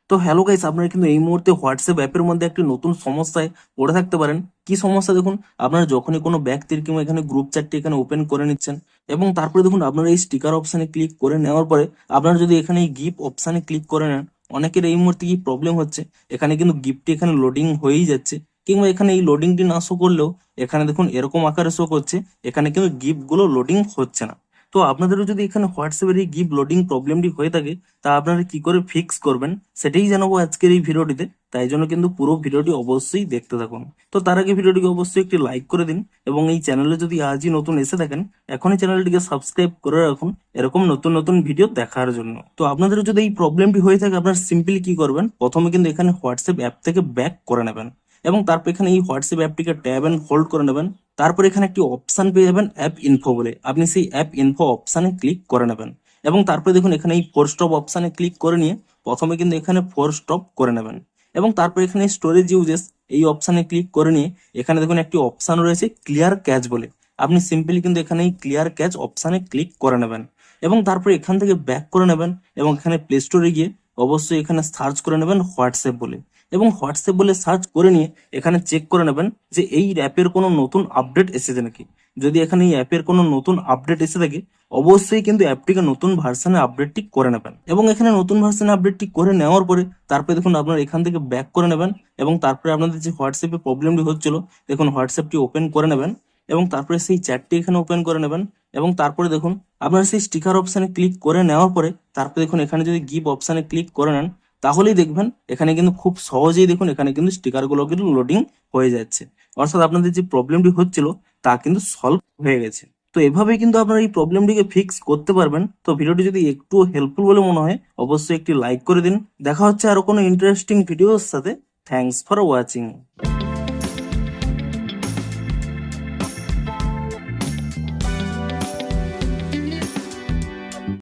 তো hello guys, আপনারা কিন্তু এই মুহূর্তে হোয়াটসঅ্যাপ অ্যাপের মধ্যে একটি নতুন সমস্যায় পড়ে থাকতে পারেন। কি সমস্যা দেখুন, আপনারা যখনই কোনো ব্যক্তির কিংবা এখানে গ্রুপ চ্যাটটি এখানে ওপেন করে নিচ্ছেন এবং তারপরে দেখুন আপনারা এই স্টিকার অপশানে ক্লিক করে নেওয়ার পরে আপনারা যদি এখানে এই গিফট অপশানে ক্লিক করে নেন, অনেকের এই মুহূর্তে কি প্রবলেম হচ্ছে, এখানে কিন্তু গিফটটি এখানে লোডিং হয়েই যাচ্ছে, কিংবা এখানে এই লোডিংটি না শো করলেও এখানে দেখুন এরকম আকারে শো করছে, এখানে কিন্তু গিফটগুলো লোডিং হচ্ছে না। তো আপনাদেরও যদি এখানে হোয়াটসঅ্যাপের এই গিফট লোডিং প্রবলেমটি হয়ে থাকে, তা আপনারা কি করে ফিক্স করবেন সেটাই জানাবো আজকের এই ভিডিওটিতে। তাই জন্য কিন্তু পুরো ভিডিওটি অবশ্যই দেখতে থাকুন। তো তার আগে ভিডিওটিকে অবশ্যই একটি লাইক করে দিন এবং এই চ্যানেলে যদি আজই নতুন এসে থাকেন, এখনই চ্যানেলটিকে সাবস্ক্রাইব করে রাখুন এরকম নতুন নতুন ভিডিও দেখার জন্য। তো আপনাদের যদি এই প্রবলেমটি হয়ে থাকে, আপনারা সিম্পলি কি করবেন, প্রথমে কিন্তু এখানে হোয়াটসঅ্যাপ অ্যাপ থেকে ব্যাক করে নেবেন এবং তারপর এখানে এই হোয়াটসঅ্যাপ অ্যাপটিকে ট্যাব এন্ড হোল্ড করে নেবেন। তারপর এখানে একটি অপশন পেয়ে যাবেন অ্যাপ ইনফো বলে, আপনি সেই অ্যাপ ইনফো অপশানে ক্লিক করে নেবেন এবং তারপরে দেখুন এখানে এই ফোর স্টপ অপশানে ক্লিক করে নিয়ে প্রথমে কিন্তু এখানে ফোর স্টপ করে নেবেন এবং তারপর এখানে স্টোরেজ ইউজেস এই অপশানে ক্লিক করে নিয়ে এখানে দেখুন একটি অপশান রয়েছে ক্লিয়ার ক্যাচ বলে, আপনি সিম্পলি কিন্তু এখানে এই ক্লিয়ার ক্যাচ অপশানে ক্লিক করে নেবেন এবং তারপর এখান থেকে ব্যাক করে নেবেন এবং এখানে প্লে স্টোরে গিয়ে অবশ্যই এখানে সার্চ করে নেবেন হোয়াটসঅ্যাপ বলে এবং হোয়াটসঅ্যাপ বলে সার্চ করে নিয়ে এখানে চেক করে নেবেন যে এই অ্যাপের কোনো নতুন আপডেট এসেছে নাকি। যদি এখানে এই অ্যাপের কোনো নতুন আপডেট এসে থাকে, অবশ্যই কিন্তু অ্যাপটিকে নতুন ভার্সনে আপডেটটি করে নেবেন এবং এখানে নতুন ভার্সনে আপডেটটি করে নেওয়ার পরে তারপরে দেখুন আপনারা এখান থেকে ব্যাক করে নেবেন এবং তারপরে আপনাদের যে হোয়াটসঅ্যাপে প্রবলেমটি হচ্ছিল, দেখুন হোয়াটসঅ্যাপটি ওপেন করে নেবেন এবং তারপরে সেই চ্যাটটি এখানে ওপেন করে নেবেন এবং তারপরে দেখুন আপনারা সেই স্টিকার অপশানে ক্লিক করে নেওয়ার পরে তারপরে দেখুন এখানে যদি গিভ অপশানে ক্লিক করে নেন, তাহলেই দেখবেন এখানে কিন্তু খুব সহজেই দেখুন এখানে কিন্তু স্টিকারগুলো কিন্তু লোডিং হয়ে যাচ্ছে, অর্থাৎ আপনাদের যে প্রবলেমটি হচ্ছিল তা কিন্তু সলভ হয়ে গেছে। তো এভাবেই কিন্তু আপনারা এই প্রবলেমটিকে ফিক্স করতে পারবেন। তো ভিডিওটি যদি একটু হেল্পফুল বলে মনে হয়, অবশ্যই একটি লাইক করে দিন। দেখা হচ্ছে আরো কোনো ইন্টারেস্টিং ভিডিওর সাথে। Thanks for watching.